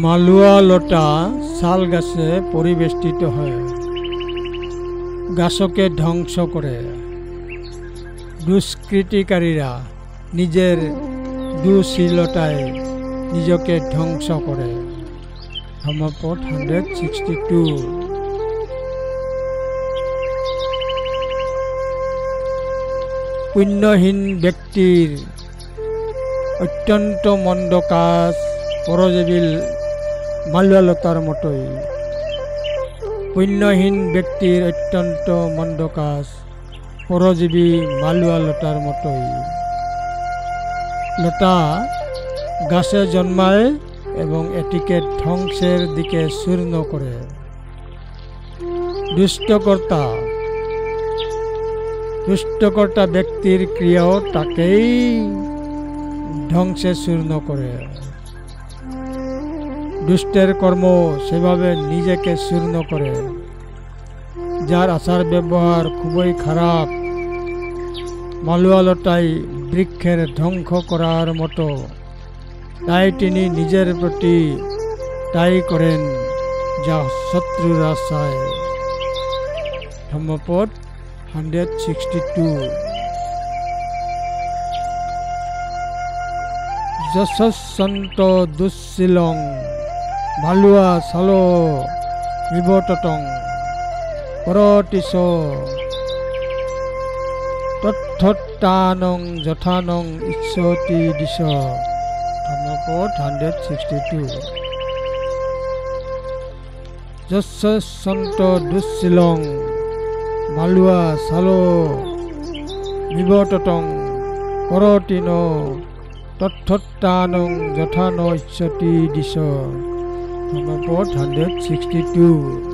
মালুয়া লতা শাল গাছে পরিবেষ্টিত হয়, গাছকে ধ্বংস করে। দুষ্কৃতিকারীরা নিজের দুশীলতায় নিজকে ধ্বংস করে। ধর্মপদ 162। পুণ্যহীন ব্যক্তির অত্যন্ত মন্দ কাজ পরজীবী মালুয়া লতার মতোই। পুণ্যহীন ব্যক্তির অত্যন্ত মন্দ কাজ পরজীবী মালুয়া লতার মতোই। লতা গাছে জন্মায় এবং এটিকে ধ্বংসের দিকে চূর্ণ করে। দুষ্টকর্তা ব্যক্তির ক্রিয়াও তাকেই ধ্বংসে চূর্ণ করে। দুষ্টের কর্ম সেভাবে নিজেকে চূর্ণ করে। যার আচার ব্যবহার খুবই খারাপ, মালুয়া লতাই বৃক্ষের ধ্বংস করার মতো, তাই তিনি নিজের প্রতি তাই করেন যা শত্রুরা চায়। ধর্মপদ 162। যশস্বন্ত দুঃশীলং মালুয়া সালো বিবততং করতিস তৎথানং যথানং ইচ্ছতি দিশ। ধর্মপদ 162। যশস্বন্ত দুঃশীলং মালুয়া সালো বিবততং করতি ন তৎথানং যথান ইচ্ছতি দিশ। ধর্মপদ 162।